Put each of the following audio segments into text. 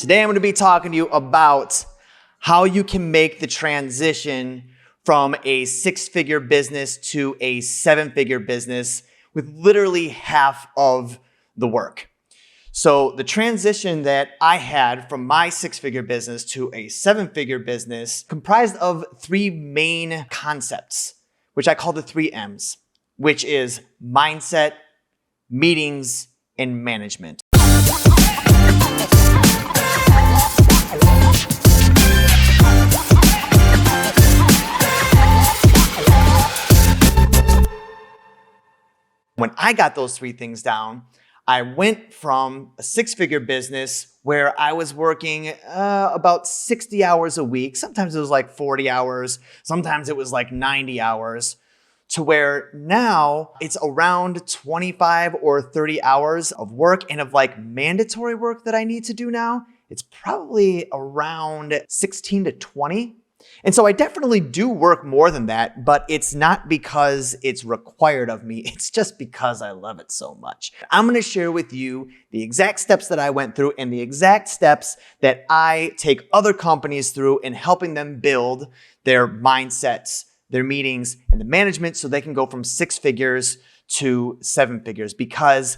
Today I'm going to be talking to you about how you can make the transition from a six-figure business to a seven-figure business with literally half of the work. So the transition that I had from my six-figure business to a seven-figure business comprised of three main concepts, which I call the 3 M's, which is mindset, meetings, and management. When I got those three things down, I went from a six-figure business where I was working about 60 hours a week. Sometimes it was like 40 hours. Sometimes it was like 90 hours. To where now it's around 25 or 30 hours of work, and of like mandatory work that I need to do now, it's probably around 16 to 20. And so I definitely do work more than that, but it's not because it's required of me. It's just because I love it so much. I'm going to share with you the exact steps that I went through and the exact steps that I take other companies through in helping them build their mindsets, their meetings, and the management so they can go from 6 figures to 7 figures. Because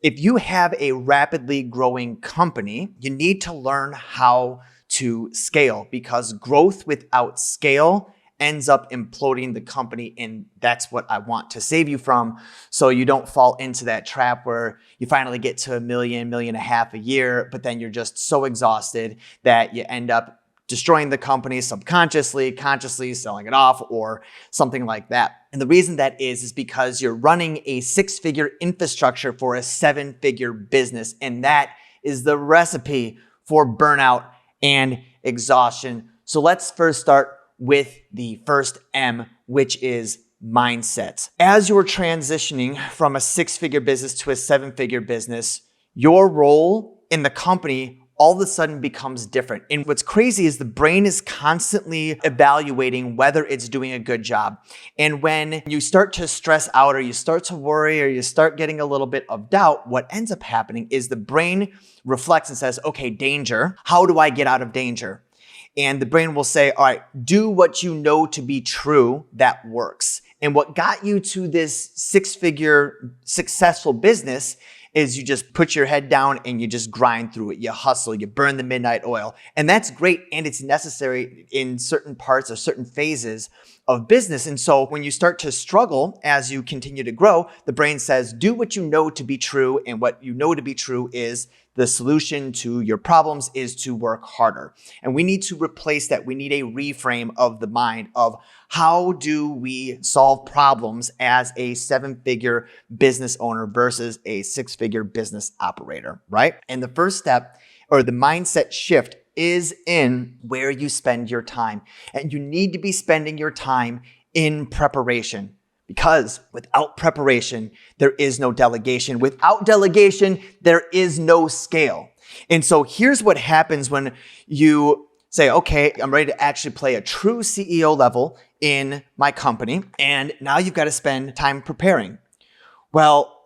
if you have a rapidly growing company, you need to learn how to scale, because growth without scale ends up imploding the company, and that's what I want to save you from, so you don't fall into that trap where you finally get to $1 million, $1.5 million a year, but then you're just so exhausted that you end up destroying the company subconsciously, consciously selling it off, or something like that. And the reason that is because you're running a 6-figure infrastructure for a 7-figure business, and that is the recipe for burnout and exhaustion. So let's first start with the first M, which is mindset. As you're transitioning from a 6-figure business to a 7-figure business, your role in the company all of a sudden becomes different. And what's crazy is the brain is constantly evaluating whether it's doing a good job. And when you start to stress out, or you start to worry, or you start getting a little bit of doubt, what ends up happening is the brain reflects and says, okay, danger. How do I get out of danger? And the brain will say, all right, do what you know to be true that works. And what got you to this 6-figure successful business is you just put your head down and you just grind through it. You hustle, you burn the midnight oil. And that's great, and it's necessary in certain parts or certain phases of business. And so when you start to struggle as you continue to grow, the brain says, do what you know to be true. And what you know to be true is the solution to your problems is to work harder. And we need to replace that. We need a reframe of the mind of how do we solve problems as a 7-figure business owner versus a 6-figure business operator, right? And the first step, or the mindset shift, is in where you spend your time. And you need to be spending your time in preparation. Because without preparation, there is no delegation. Without delegation, there is no scale. And so here's what happens when you say, okay, I'm ready to actually play a true CEO level in my company. And now you've got to spend time preparing. Well,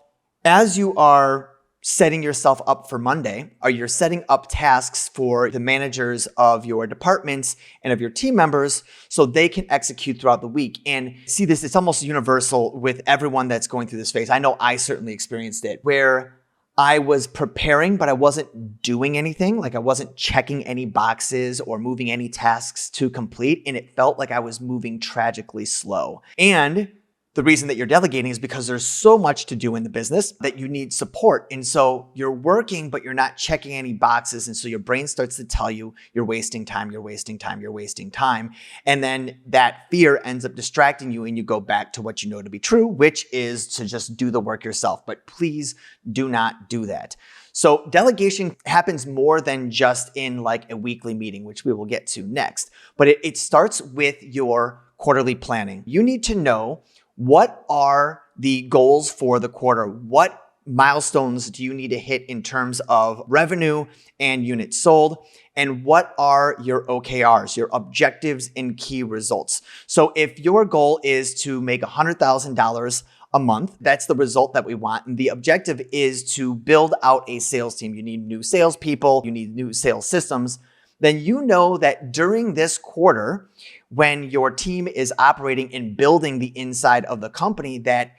as you are setting yourself up for Monday, or you're setting up tasks for the managers of your departments and of your team members so they can execute throughout the week. And see this, it's almost universal with everyone that's going through this phase. I know I certainly experienced it, where I was preparing, but I wasn't doing anything. Like I wasn't checking any boxes or moving any tasks to complete. And it felt like I was moving tragically slow. And the reason that you're delegating is because there's so much to do in the business that you need support. And so you're working, but you're not checking any boxes. And so your brain starts to tell you you're wasting time, you're wasting time, you're wasting time. And then that fear ends up distracting you, and you go back to what you know to be true, which is to just do the work yourself. But please do not do that. So delegation happens more than just in like a weekly meeting, which we will get to next. But it starts with your quarterly planning. You need to know, what are the goals for the quarter? What milestones do you need to hit in terms of revenue and units sold? And what are your OKRs, your objectives and key results? So if your goal is to make $100,000 a month. That's the result that we want. And the objective is to build out a sales team. You need new salespeople, you need new sales systems. Then you know that during this quarter, when your team is operating and building the inside of the company, that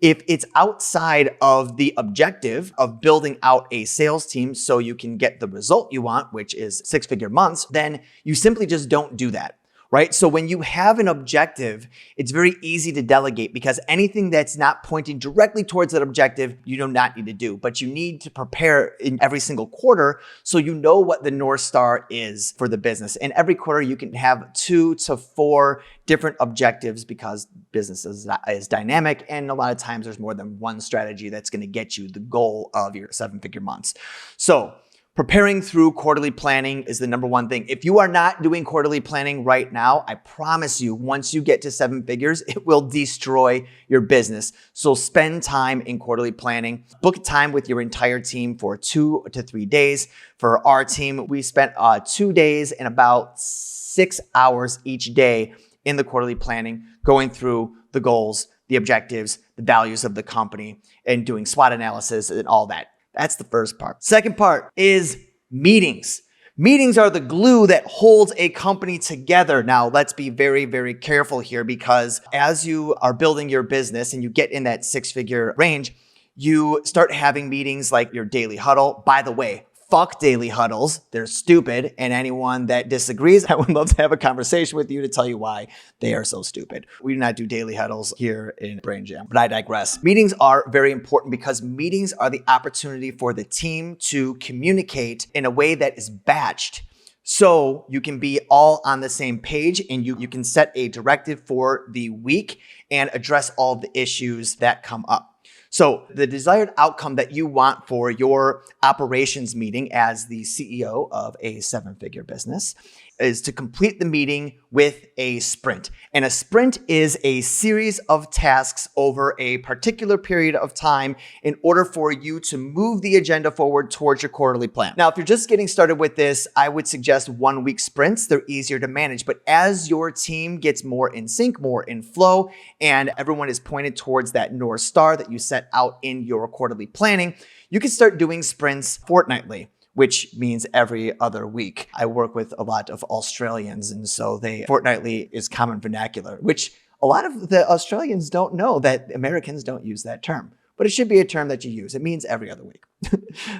if it's outside of the objective of building out a sales team so you can get the result you want, which is six-figure months, then you simply just don't do that. Right? So when you have an objective, it's very easy to delegate because anything that's not pointing directly towards that objective, you do not need to do. But you need to prepare in every single quarter so you know what the North Star is for the business. And every quarter you can have 2 to 4 different objectives because business is dynamic. And a lot of times there's more than one strategy that's going to get you the goal of your 7-figure months. So preparing through quarterly planning is the number one thing. If you are not doing quarterly planning right now, I promise you, once you get to 7 figures, it will destroy your business. So spend time in quarterly planning. Book time with your entire team for 2 to 3 days. For our team, we spent 2 days and about 6 hours each day in the quarterly planning, going through the goals, the objectives, the values of the company, and doing SWOT analysis and all that. That's the first part. Second part is meetings. Meetings are the glue that holds a company together. Now, let's be very, very careful here because as you are building your business and you get in that 6-figure range, you start having meetings like your daily huddle. By the way, fuck daily huddles. They're stupid. And anyone that disagrees, I would love to have a conversation with you to tell you why they are so stupid. We do not do daily huddles here in Brain Jam, but I digress. Meetings are very important because meetings are the opportunity for the team to communicate in a way that is batched. So you can be all on the same page and you can set a directive for the week and address all of the issues that come up. So the desired outcome that you want for your operations meeting as the CEO of a 7-figure business is to complete the meeting with a sprint. And a sprint is a series of tasks over a particular period of time in order for you to move the agenda forward towards your quarterly plan. Now, if you're just getting started with this, I would suggest 1-week sprints. They're easier to manage. But as your team gets more in sync, more in flow, and everyone is pointed towards that North Star that you set out in your quarterly planning, you can start doing sprints fortnightly, which means every other week. I work with a lot of Australians, and so fortnightly is common vernacular, which a lot of the Australians don't know that Americans don't use that term, but it should be a term that you use. It means every other week.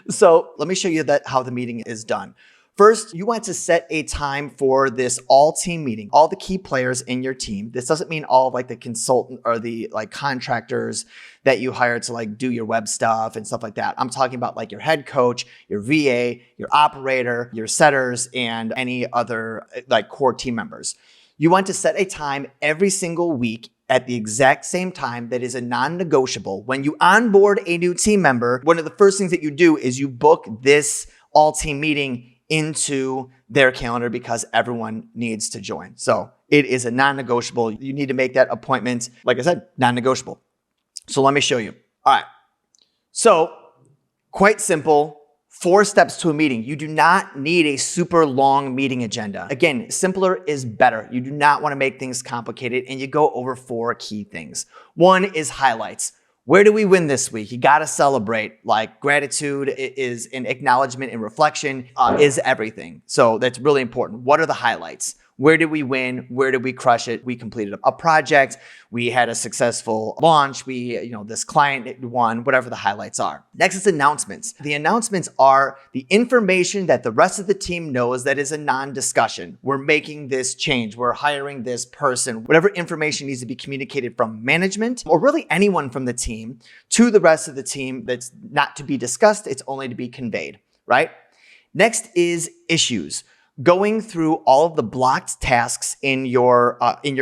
So let me show you how the meeting is done. First, you want to set a time for this all-team meeting, all the key players in your team. This doesn't mean all of like the consultant or the like contractors that you hire to like do your web stuff and stuff like that. I'm talking about like your head coach, your VA, your operator, your setters, and any other like core team members. You want to set a time every single week at the exact same time that is a non-negotiable. When you onboard a new team member, one of the first things that you do is you book this all-team meeting into their calendar because everyone needs to join. So it is a non-negotiable. You need to make that appointment, like I said, non-negotiable. So let me show you. All right. So quite simple, 4 steps to a meeting. You do not need a super long meeting agenda. Again, simpler is better. You do not want to make things complicated, and you go over 4 key things. 1 is highlights. Where do we win this week? You got to celebrate. Like gratitude is an acknowledgement and reflection is everything. So that's really important. What are the highlights? Where did we win? Where did we crush it? We completed a project. We had a successful launch. This client won, whatever the highlights are. Next is announcements. The announcements are the information that the rest of the team knows that is a non-discussion. We're making this change. We're hiring this person. Whatever information needs to be communicated from management or really anyone from the team to the rest of the team that's not to be discussed. It's only to be conveyed, right? Next is issues. Going through all of the blocked tasks in your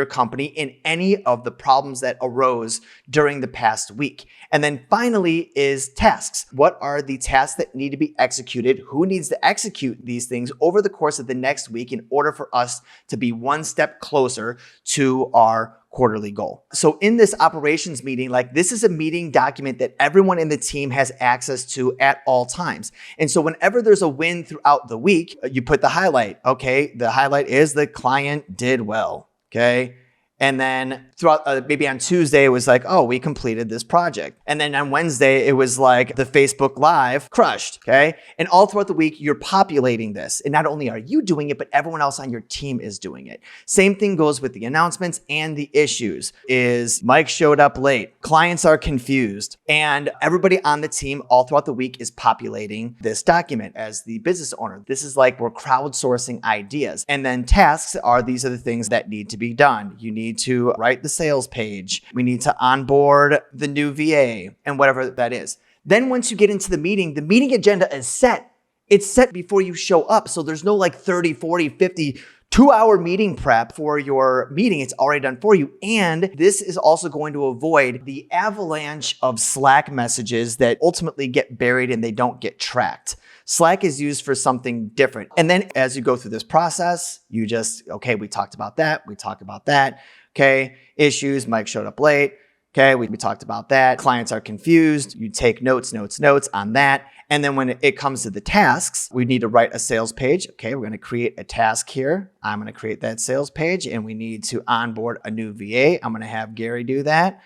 company and any of the problems that arose during the past week. And then finally is tasks. What are the tasks that need to be executed? Who needs to execute these things over the course of the next week in order for us to be one step closer to our quarterly goal? So in this operations meeting, this is a meeting document that everyone in the team has access to at all times. And so whenever there's a win throughout the week, you put the highlight. Okay, the highlight is the client did well. Okay. And then throughout, maybe on Tuesday, it was like, oh, we completed this project. And then on Wednesday, it was like the Facebook Live crushed, okay? And all throughout the week, you're populating this. And not only are you doing it, but everyone else on your team is doing it. Same thing goes with the announcements and the issues. Is Mike showed up late? Clients are confused. And everybody on the team all throughout the week is populating this document as the business owner. This is like we're crowdsourcing ideas. And then tasks are, these are the things that need to be done. You need to write the sales page. We need to onboard the new VA and whatever that is. Then once you get into the meeting agenda is set. It's set before you show up. So there's no like 30, 40, 50, 2-hour meeting prep for your meeting. It's already done for you. And this is also going to avoid the avalanche of Slack messages that ultimately get buried and they don't get tracked. Slack is used for something different. And then as you go through this process, you just, okay, we talked about that. We talked about that. Okay, issues, Mike showed up late. Okay, we talked about that. Clients are confused. You take notes on that. And then when it comes to the tasks, we need to write a sales page. Okay, we're going to create a task here. I'm going to create that sales page and we need to onboard a new VA. I'm going to have Gary do that.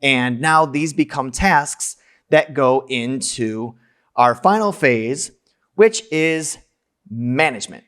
And now these become tasks that go into our final phase, which is management,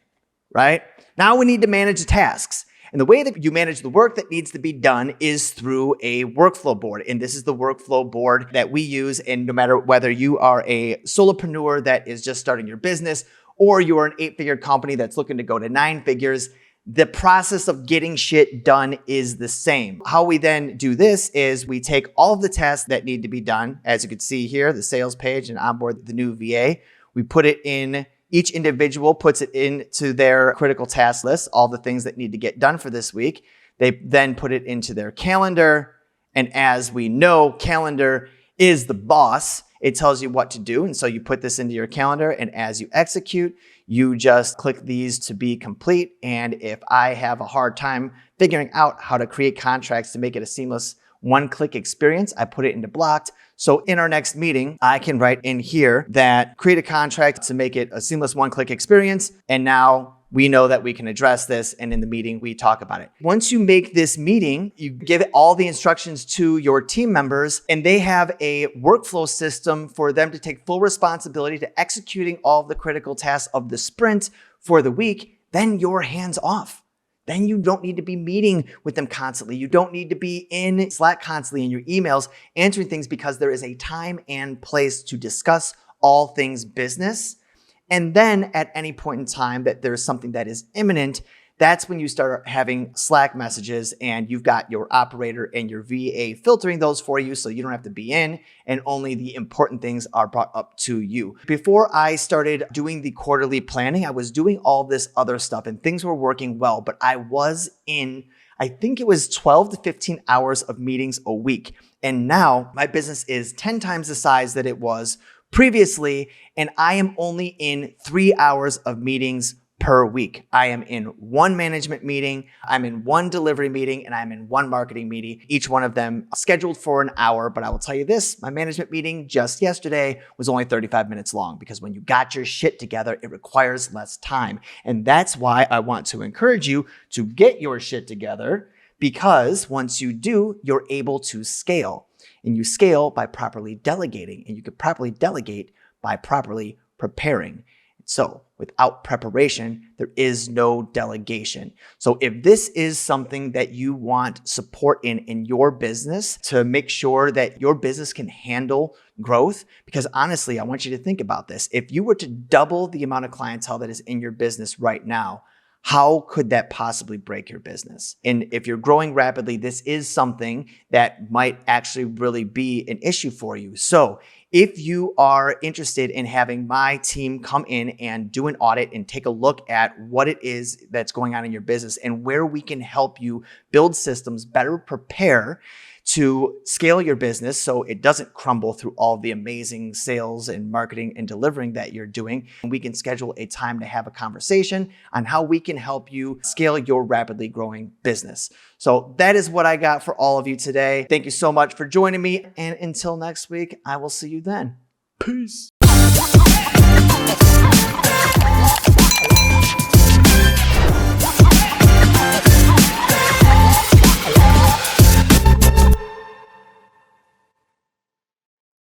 right? Now we need to manage the tasks. And the way that you manage the work that needs to be done is through a workflow board. And this is the workflow board that we use. And no matter whether you are a solopreneur that is just starting your business or you're an 8-figure company that's looking to go to 9 figures, the process of getting shit done is the same. How we then do this is we take all of the tasks that need to be done. As you can see here, the sales page and onboard the new VA. We put it in. Each individual puts it into their critical task list, all the things that need to get done for this week. They then put it into their calendar. And as we know, calendar is the boss. It tells you what to do. And so you put this into your calendar. And as you execute, you just click these to be complete. And if I have a hard time figuring out how to create contracts to make it a seamless one-click experience, I put it into blocked. So in our next meeting, I can write in here that create a contract to make it a seamless one-click experience. And now we know that we can address this. And in the meeting, we talk about it. Once you make this meeting, you give all the instructions to your team members and they have a workflow system for them to take full responsibility to executing all of the critical tasks of the sprint for the week. Then you're hands off. Then you don't need to be meeting with them constantly. You don't need to be in Slack constantly in your emails answering things because there is a time and place to discuss all things business. And then at any point in time that there's something that is imminent, that's when you start having Slack messages and you've got your operator and your VA filtering those for you so you don't have to be in and only the important things are brought up to you. Before I started doing the quarterly planning, I was doing all this other stuff and things were working well, but I was in, I think it was 12 to 15 hours of meetings a week. And now my business is 10 times the size that it was previously, and I am only in 3 hours of meetings per week. I am in 1 management meeting, I'm in 1 delivery meeting, and I'm in 1 marketing meeting, each one of them scheduled for an hour. But I will tell you this, my management meeting just yesterday was only 35 minutes long because when you got your shit together, it requires less time. And that's why I want to encourage you to get your shit together, because once you do, you're able to scale. And you scale by properly delegating, and you can properly delegate by properly preparing. So without preparation, there is no delegation. So if this is something that you want support in your business to make sure that your business can handle growth, because honestly, I want you to think about this. If you were to double the amount of clientele that is in your business right now, how could that possibly break your business? And if you're growing rapidly, this is something that might actually really be an issue for you. So if you are interested in having my team come in and do an audit and take a look at what it is that's going on in your business and where we can help you build systems, better prepare to scale your business so it doesn't crumble through all the amazing sales and marketing and delivering that you're doing, we can schedule a time to have a conversation on how we can help you scale your rapidly growing business. So that is what I got for all of you today. Thank you so much for joining me. And until next week, I will see you then. Peace.